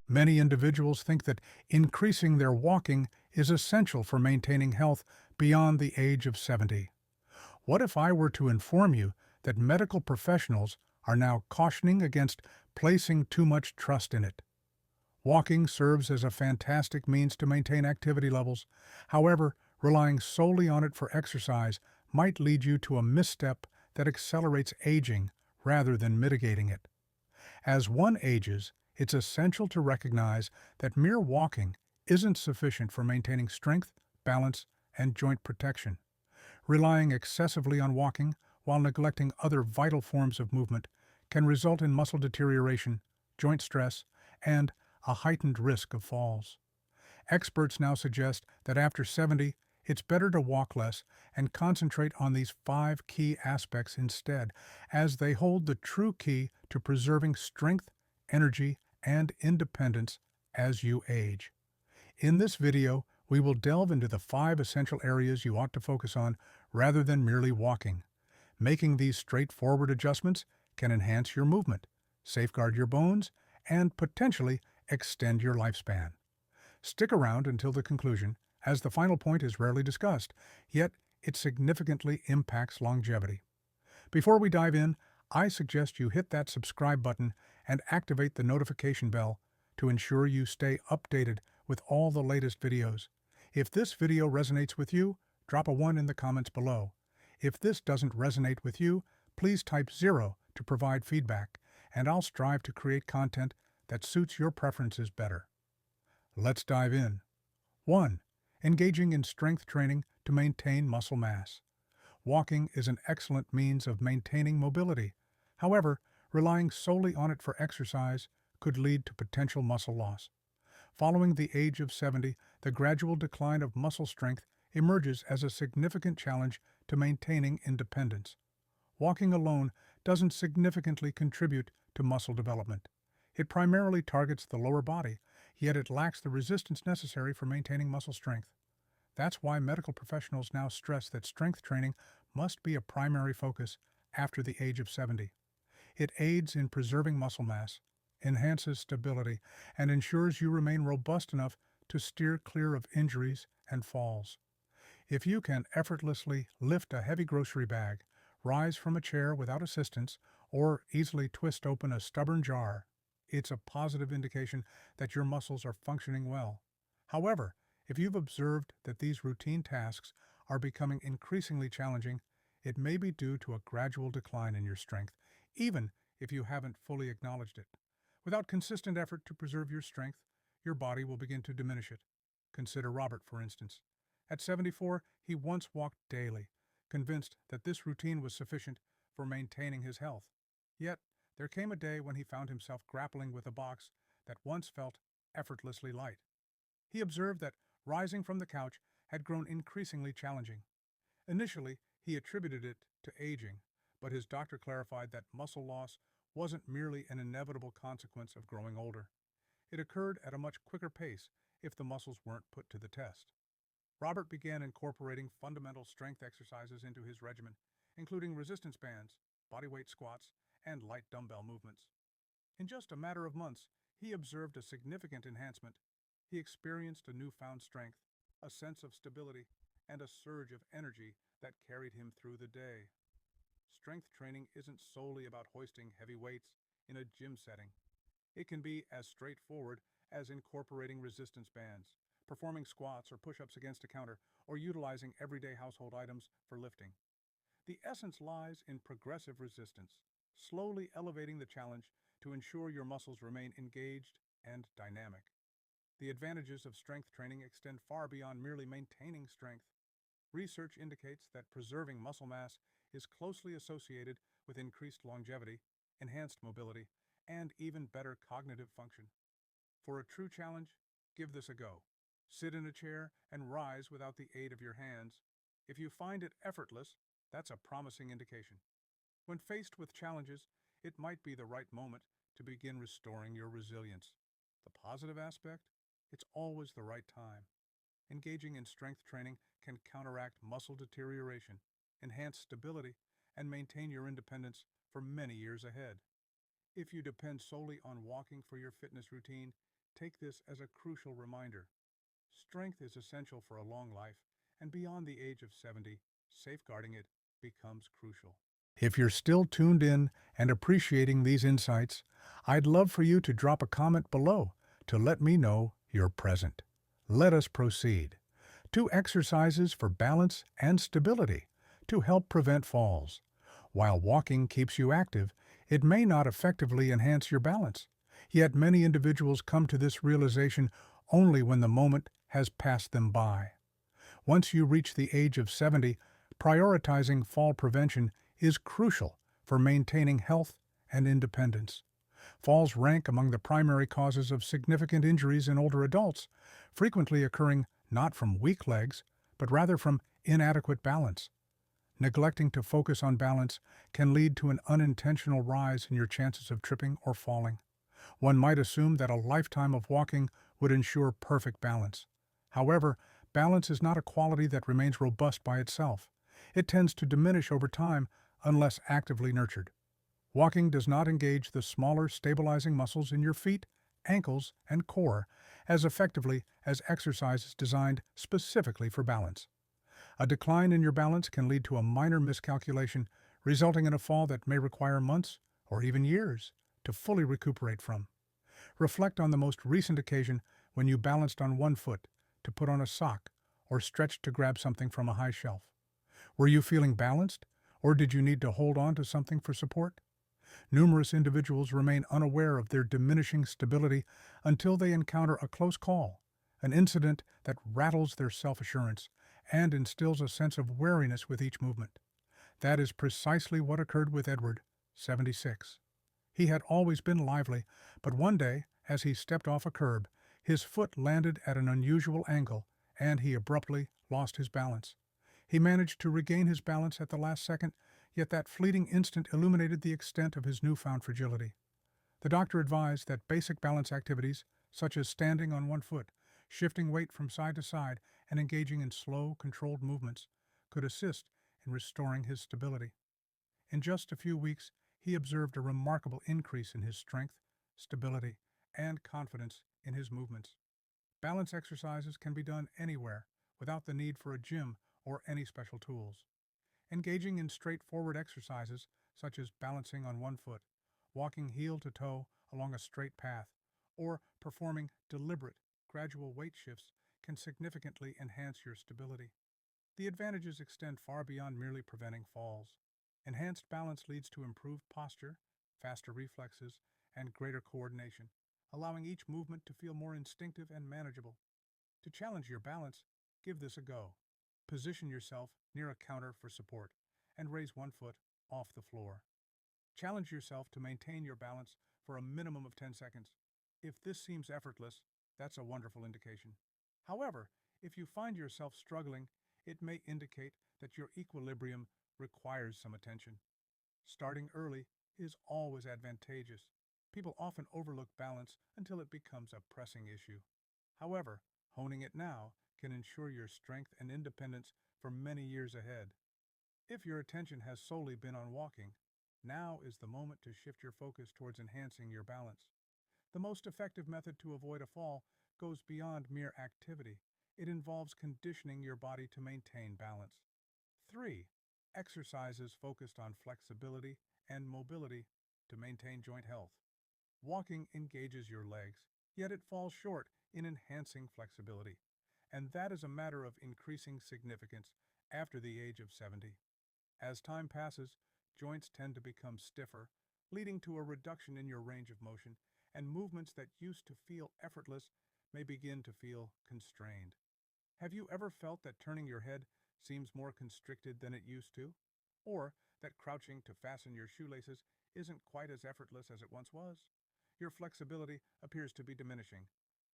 Many individuals think that increasing their walking is essential for maintaining health beyond the age of 70. What if I were to inform you that medical professionals are now cautioning against placing too much trust in it? Walking serves as a fantastic means to maintain activity levels. However, relying solely on it for exercise might lead you to a misstep that accelerates aging rather than mitigating it. As one ages, it's essential to recognize that mere walking isn't sufficient for maintaining strength, balance, and joint protection. Relying excessively on walking while neglecting other vital forms of movement can result in muscle deterioration, joint stress, and a heightened risk of falls. Experts now suggest that after 70, it's better to walk less and concentrate on these five key aspects instead, as they hold the true key to preserving strength, energy, and independence as you age. In this video, we will delve into the five essential areas you ought to focus on rather than merely walking. Making these straightforward adjustments can enhance your movement, safeguard your bones, and potentially extend your lifespan. Stick around until the conclusion, as the final point is rarely discussed, yet it significantly impacts longevity. Before we dive in, I suggest you hit that subscribe button and activate the notification bell to ensure you stay updated with all the latest videos. If this video resonates with you, drop a 1 in the comments below. If this doesn't resonate with you, please type 0 to provide feedback, and I'll strive to create content that suits your preferences better. Let's dive in. 1. Engaging in strength training to maintain muscle mass. Walking is an excellent means of maintaining mobility. However, relying solely on it for exercise could lead to potential muscle loss. Following the age of 70, the gradual decline of muscle strength emerges as a significant challenge to maintaining independence. Walking alone doesn't significantly contribute to muscle development. It primarily targets the lower body, yet it lacks the resistance necessary for maintaining muscle strength. That's why medical professionals now stress that strength training must be a primary focus after the age of 70. It aids in preserving muscle mass, enhances stability, and ensures you remain robust enough to steer clear of injuries and falls. If you can effortlessly lift a heavy grocery bag, rise from a chair without assistance, or easily twist open a stubborn jar, it's a positive indication that your muscles are functioning well. However, if you've observed that these routine tasks are becoming increasingly challenging, it may be due to a gradual decline in your strength, even if you haven't fully acknowledged it. Without consistent effort to preserve your strength, your body will begin to diminish it. Consider Robert, for instance. At 74, he once walked daily, convinced that this routine was sufficient for maintaining his health. Yet, there came a day when he found himself grappling with a box that once felt effortlessly light. He observed that rising from the couch had grown increasingly challenging. Initially, he attributed it to aging, but his doctor clarified that muscle loss wasn't merely an inevitable consequence of growing older. It occurred at a much quicker pace if the muscles weren't put to the test. Robert began incorporating fundamental strength exercises into his regimen, including resistance bands, bodyweight squats, and light dumbbell movements. In just a matter of months, he observed a significant enhancement. He experienced a newfound strength, a sense of stability, and a surge of energy that carried him through the day. Strength training isn't solely about hoisting heavy weights in a gym setting. It can be as straightforward as incorporating resistance bands, performing squats or push-ups against a counter, or utilizing everyday household items for lifting. The essence lies in progressive resistance, slowly elevating the challenge to ensure your muscles remain engaged and dynamic. The advantages of strength training extend far beyond merely maintaining strength. Research indicates that preserving muscle mass is closely associated with increased longevity, enhanced mobility, and even better cognitive function. For a true challenge, give this a go. Sit in a chair and rise without the aid of your hands. If you find it effortless, that's a promising indication. When faced with challenges, it might be the right moment to begin restoring your resilience. The positive aspect? It's always the right time. Engaging in strength training can counteract muscle deterioration, enhance stability, and maintain your independence for many years ahead. If you depend solely on walking for your fitness routine, Take this as a crucial reminder. Strength is essential for a long life, and beyond the age of 70, safeguarding it becomes crucial. If you're still tuned in and appreciating these insights, I'd love for you to drop a comment below to let me know you're present. Let us proceed. 2 exercises for balance and stability to help prevent falls. While walking keeps you active, it may not effectively enhance your balance. Yet many individuals come to this realization only when the moment has passed them by. Once you reach the age of 70, prioritizing fall prevention is crucial for maintaining health and independence. Falls rank among the primary causes of significant injuries in older adults, frequently occurring not from weak legs, but rather from inadequate balance. Neglecting to focus on balance can lead to an unintentional rise in your chances of tripping or falling. One might assume that a lifetime of walking would ensure perfect balance. However, balance is not a quality that remains robust by itself. It tends to diminish over time unless actively nurtured. Walking does not engage the smaller stabilizing muscles in your feet, ankles, and core as effectively as exercises designed specifically for balance. A decline in your balance can lead to a minor miscalculation, resulting in a fall that may require months or even years to fully recuperate from. Reflect on the most recent occasion when you balanced on one foot to put on a sock or stretched to grab something from a high shelf. Were you feeling balanced, or did you need to hold on to something for support? Numerous individuals remain unaware of their diminishing stability until they encounter a close call, an incident that rattles their self-assurance and instills a sense of wariness with each movement. That is precisely what occurred with Edward, 76. He had always been lively, but one day, as he stepped off a curb, his foot landed at an unusual angle, and he abruptly lost his balance. He managed to regain his balance at the last second, yet that fleeting instant illuminated the extent of his newfound fragility. The doctor advised that basic balance activities, such as standing on one foot, shifting weight from side to side, and engaging in slow, controlled movements, could assist in restoring his stability. In just a few weeks, he observed a remarkable increase in his strength, stability, and confidence in his movements. Balance exercises can be done anywhere without the need for a gym or any special tools. Engaging in straightforward exercises such as balancing on one foot, walking heel to toe along a straight path, or performing deliberate, gradual weight shifts can significantly enhance your stability. The advantages extend far beyond merely preventing falls. Enhanced balance leads to improved posture, faster reflexes, and greater coordination, allowing each movement to feel more instinctive and manageable. To challenge your balance, give this a go. Position yourself near a counter for support and raise one foot off the floor. Challenge yourself to maintain your balance for a minimum of 10 seconds. If this seems effortless, that's a wonderful indication. However, if you find yourself struggling, it may indicate that your equilibrium requires some attention. Starting early is always advantageous. People often overlook balance until it becomes a pressing issue. However, honing it now can ensure your strength and independence for many years ahead. If your attention has solely been on walking, now is the moment to shift your focus towards enhancing your balance. The most effective method to avoid a fall goes beyond mere activity. It involves conditioning your body to maintain balance. 3. Exercises focused on flexibility and mobility to maintain joint health. Walking engages your legs, yet it falls short in enhancing flexibility, and that is a matter of increasing significance after the age of 70. As time passes, joints tend to become stiffer, leading to a reduction in your range of motion, and movements that used to feel effortless may begin to feel constrained. Have you ever felt that turning your head seems more constricted than it used to? Or that crouching to fasten your shoelaces isn't quite as effortless as it once was? Your flexibility appears to be diminishing.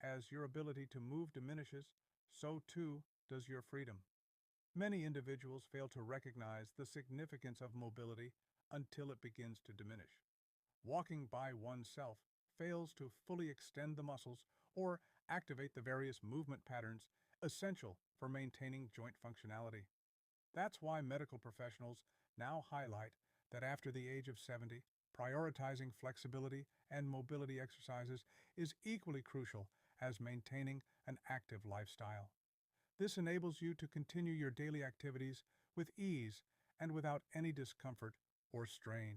As your ability to move diminishes, so too does your freedom. Many individuals fail to recognize the significance of mobility until it begins to diminish. Walking by oneself fails to fully extend the muscles or activate the various movement patterns essential for maintaining joint functionality. That's why medical professionals now highlight that after the age of 70, Prioritizing flexibility and mobility exercises is equally crucial as maintaining an active lifestyle. This enables you to continue your daily activities with ease and without any discomfort or strain.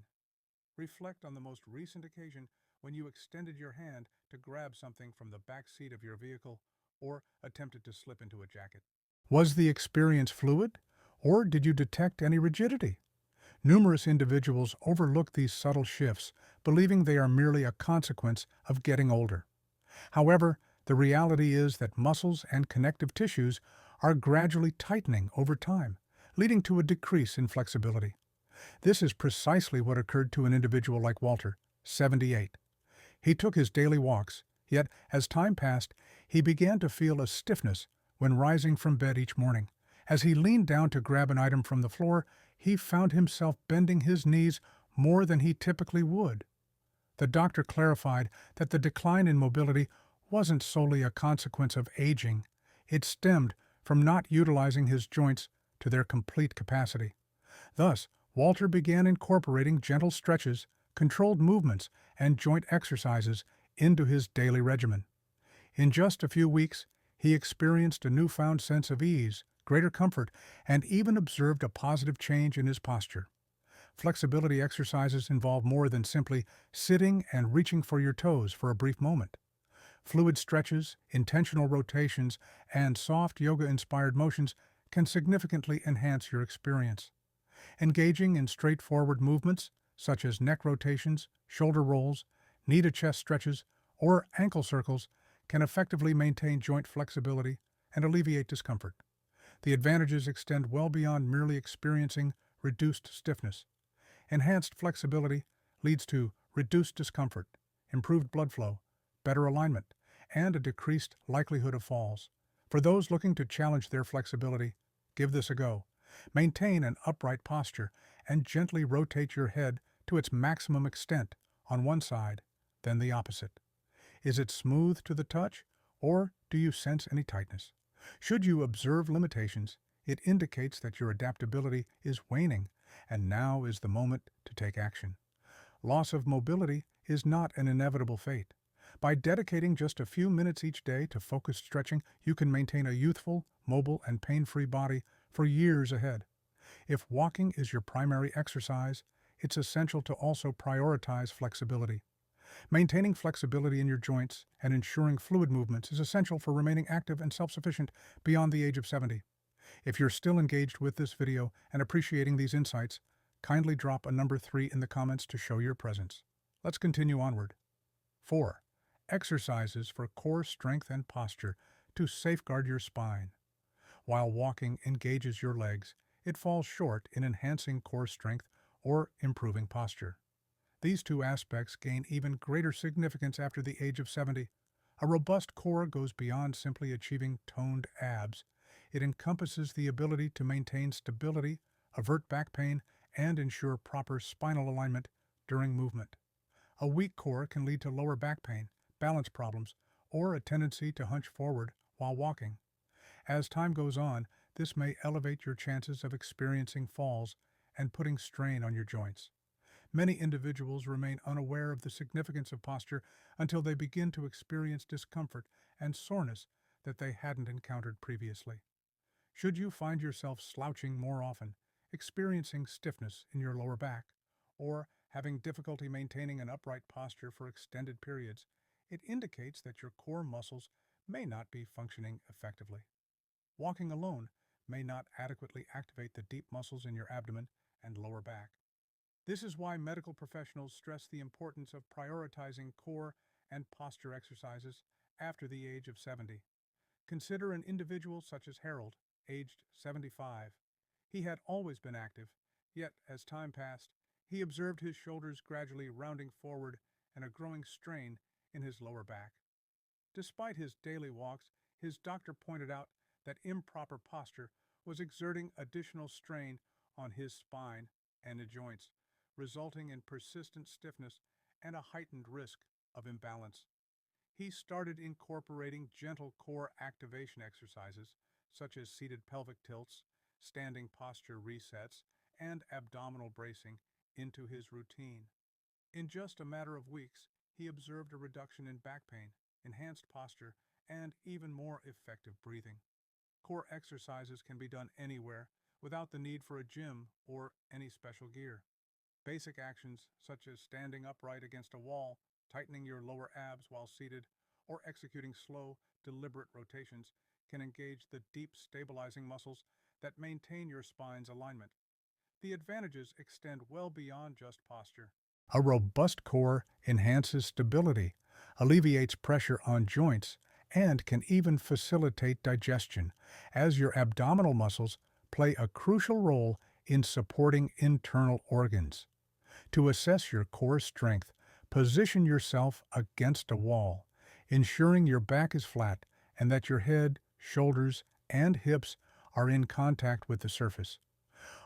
Reflect on the most recent occasion when you extended your hand to grab something from the back seat of your vehicle or attempted to slip into a jacket. Was the experience fluid, or did you detect any rigidity? Numerous individuals overlook these subtle shifts, believing they are merely a consequence of getting older. However, the reality is that muscles and connective tissues are gradually tightening over time, leading to a decrease in flexibility. This is precisely what occurred to an individual like Walter, 78. He took his daily walks, yet as time passed, he began to feel a stiffness when rising from bed each morning. As he leaned down to grab an item from the floor, he found himself bending his knees more than he typically would. The doctor clarified that the decline in mobility wasn't solely a consequence of aging. It stemmed from not utilizing his joints to their complete capacity. Thus, Walter began incorporating gentle stretches, controlled movements, and joint exercises into his daily regimen. In just a few weeks, he experienced a newfound sense of ease, greater comfort, and even observed a positive change in his posture. Flexibility exercises involve more than simply sitting and reaching for your toes for a brief moment. Fluid stretches, intentional rotations, and soft yoga-inspired motions can significantly enhance your experience. Engaging in straightforward movements, such as neck rotations, shoulder rolls, knee-to-chest stretches, or ankle circles, can effectively maintain joint flexibility and alleviate discomfort. The advantages extend well beyond merely experiencing reduced stiffness. Enhanced flexibility leads to reduced discomfort, improved blood flow, better alignment, and a decreased likelihood of falls. For those looking to challenge their flexibility, give this a go. Maintain an upright posture and gently rotate your head to its maximum extent on one side, then the opposite. Is it smooth to the touch, or do you sense any tightness? Should you observe limitations, it indicates that your adaptability is waning, and now is the moment to take action. Loss of mobility is not an inevitable fate. By dedicating just a few minutes each day to focused stretching, you can maintain a youthful, mobile, and pain-free body for years ahead. If walking is your primary exercise, it's essential to also prioritize flexibility. Maintaining flexibility in your joints and ensuring fluid movements is essential for remaining active and self-sufficient beyond the age of 70. If you're still engaged with this video and appreciating these insights, kindly drop a number 3 in the comments to show your presence. Let's continue onward. 4. Exercises for core strength and posture to safeguard your spine. While walking engages your legs, it falls short in enhancing core strength or improving posture. These two aspects gain even greater significance after the age of 70. A robust core goes beyond simply achieving toned abs. It encompasses the ability to maintain stability, avert back pain, and ensure proper spinal alignment during movement. A weak core can lead to lower back pain, balance problems, or a tendency to hunch forward while walking. As time goes on, this may elevate your chances of experiencing falls and putting strain on your joints. Many individuals remain unaware of the significance of posture until they begin to experience discomfort and soreness that they hadn't encountered previously. Should you find yourself slouching more often, experiencing stiffness in your lower back, or having difficulty maintaining an upright posture for extended periods, it indicates that your core muscles may not be functioning effectively. Walking alone may not adequately activate the deep muscles in your abdomen and lower back. This is why medical professionals stress the importance of prioritizing core and posture exercises after the age of 70. Consider an individual such as Harold, aged 75. He had always been active, yet as time passed, he observed his shoulders gradually rounding forward and a growing strain in his lower back. Despite his daily walks, his doctor pointed out that improper posture was exerting additional strain on his spine and the joints, resulting in persistent stiffness and a heightened risk of imbalance. He started incorporating gentle core activation exercises, such as seated pelvic tilts, standing posture resets, and abdominal bracing, into his routine. In just a matter of weeks, he observed a reduction in back pain, enhanced posture, and even more effective breathing. Core exercises can be done anywhere without the need for a gym or any special gear. Basic actions such as standing upright against a wall, tightening your lower abs while seated, or executing slow, deliberate rotations can engage the deep stabilizing muscles that maintain your spine's alignment. The advantages extend well beyond just posture. A robust core enhances stability, alleviates pressure on joints, and can even facilitate digestion, as your abdominal muscles play a crucial role in supporting internal organs. To assess your core strength, position yourself against a wall, ensuring your back is flat and that your head, shoulders, and hips are in contact with the surface.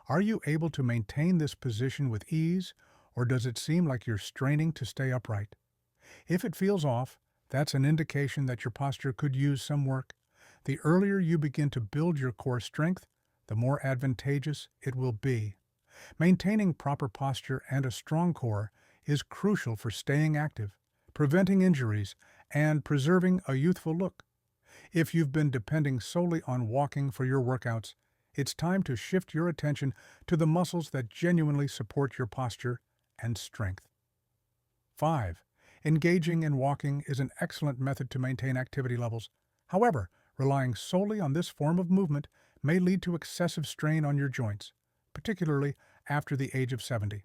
Are you able to maintain this position with ease, or does it seem like you're straining to stay upright? If it feels off, that's an indication that your posture could use some work. The earlier you begin to build your core strength, the more advantageous it will be. Maintaining proper posture and a strong core is crucial for staying active, preventing injuries, and preserving a youthful look. If you've been depending solely on walking for your workouts, it's time to shift your attention to the muscles that genuinely support your posture and strength. 5. Engaging in walking is an excellent method to maintain activity levels. However, relying solely on this form of movement may lead to excessive strain on your joints, particularly after the age of 70.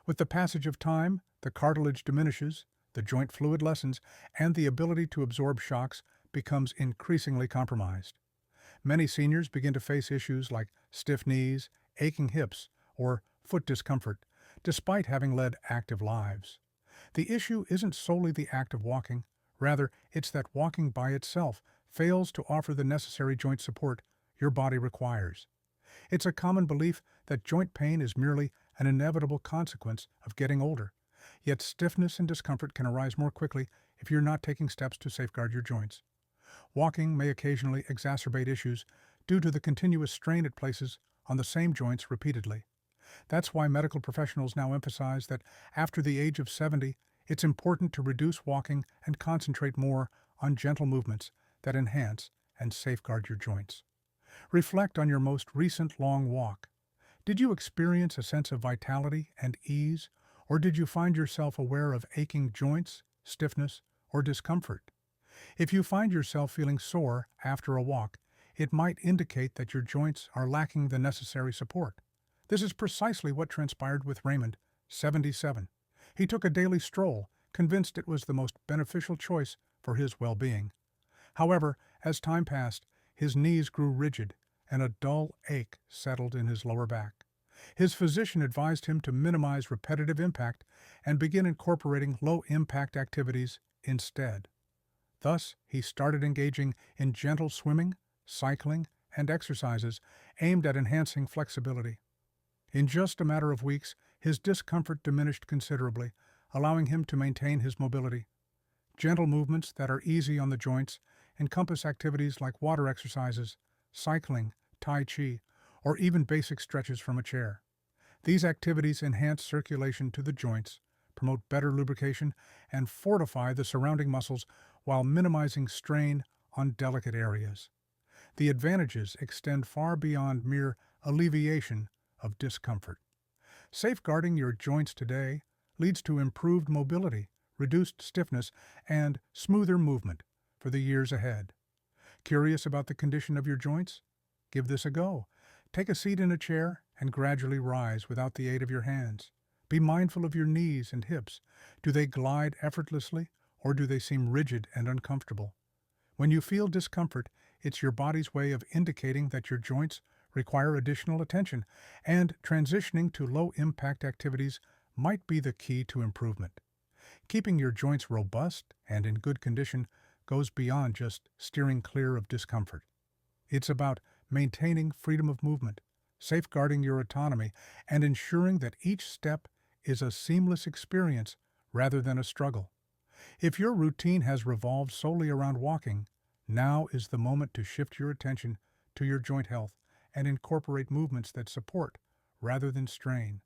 With the passage of time, the cartilage diminishes, the joint fluid lessens, and the ability to absorb shocks becomes increasingly compromised. Many seniors begin to face issues like stiff knees, aching hips, or foot discomfort, despite having led active lives. The issue isn't solely the act of walking, rather, it's that walking by itself fails to offer the necessary joint support your body requires. It's a common belief that joint pain is merely an inevitable consequence of getting older, yet stiffness and discomfort can arise more quickly if you're not taking steps to safeguard your joints. Walking may occasionally exacerbate issues due to the continuous strain it places on the same joints repeatedly. That's why medical professionals now emphasize that after the age of 70, it's important to reduce walking and concentrate more on gentle movements that enhance and safeguard your joints. Reflect on your most recent long walk. Did you experience a sense of vitality and ease, or did you find yourself aware of aching joints, stiffness, or discomfort? If you find yourself feeling sore after a walk, it might indicate that your joints are lacking the necessary support. This is precisely what transpired with Raymond, 77. He took a daily stroll, convinced it was the most beneficial choice for his well-being. However, as time passed, his knees grew rigid, and a dull ache settled in his lower back. His physician advised him to minimize repetitive impact and begin incorporating low-impact activities instead. Thus, he started engaging in gentle swimming, cycling, and exercises aimed at enhancing flexibility. In just a matter of weeks, his discomfort diminished considerably, allowing him to maintain his mobility. Gentle movements that are easy on the joints encompass activities like water exercises, cycling, tai chi, or even basic stretches from a chair. These activities enhance circulation to the joints, promote better lubrication, and fortify the surrounding muscles while minimizing strain on delicate areas. The advantages extend far beyond mere alleviation of discomfort. Safeguarding your joints today leads to improved mobility, reduced stiffness, and smoother movement for the years ahead. Curious about the condition of your joints? Give this a go. Take a seat in a chair and gradually rise without the aid of your hands. Be mindful of your knees and hips. Do they glide effortlessly, or do they seem rigid and uncomfortable? When you feel discomfort, it's your body's way of indicating that your joints require additional attention, and transitioning to low-impact activities might be the key to improvement. Keeping your joints robust and in good condition goes beyond just steering clear of discomfort. It's about maintaining freedom of movement, safeguarding your autonomy, and ensuring that each step is a seamless experience rather than a struggle. If your routine has revolved solely around walking, now is the moment to shift your attention to your joint health and incorporate movements that support rather than strain.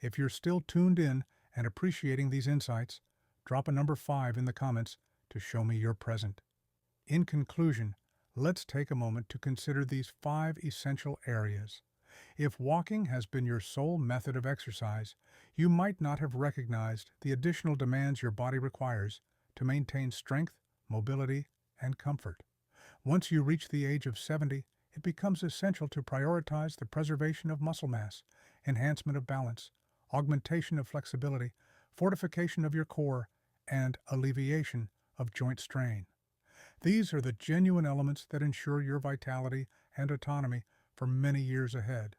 If you're still tuned in and appreciating these insights, drop a number 5 in the comments to show me you're present. In conclusion, let's take a moment to consider these 5 essential areas. If walking has been your sole method of exercise, you might not have recognized the additional demands your body requires to maintain strength, mobility, and comfort. Once you reach the age of 70, it becomes essential to prioritize the preservation of muscle mass, enhancement of balance, augmentation of flexibility, fortification of your core, and alleviation of joint strain. These are the genuine elements that ensure your vitality and autonomy for many years ahead.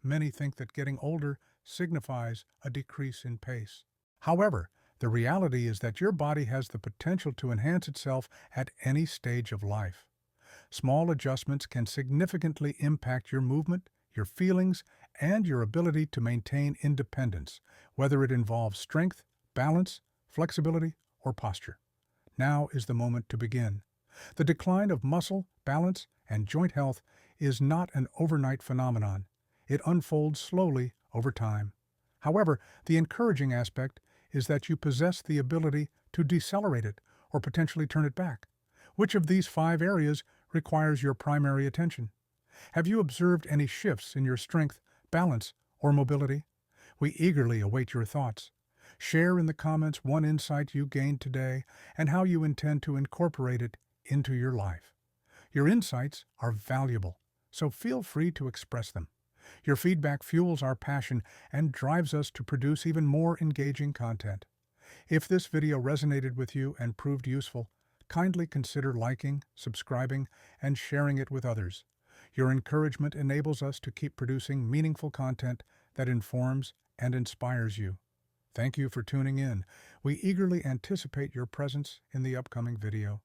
Many think that getting older signifies a decrease in pace. However, the reality is that your body has the potential to enhance itself at any stage of life. Small adjustments can significantly impact your movement, your feelings, and your ability to maintain independence, whether it involves strength, balance, flexibility, or posture. Now is the moment to begin. The decline of muscle, balance, and joint health is not an overnight phenomenon. It unfolds slowly over time. However, the encouraging aspect is that you possess the ability to decelerate it or potentially turn it back. Which of these 5 areas requires your primary attention? Have you observed any shifts in your strength, balance, or mobility? We eagerly await your thoughts. Share in the comments one insight you gained today and how you intend to incorporate it into your life. Your insights are valuable, so feel free to express them. Your feedback fuels our passion and drives us to produce even more engaging content. If this video resonated with you and proved useful, kindly consider liking, subscribing, and sharing it with others. Your encouragement enables us to keep producing meaningful content that informs and inspires you. Thank you for tuning in. We eagerly anticipate your presence in the upcoming video.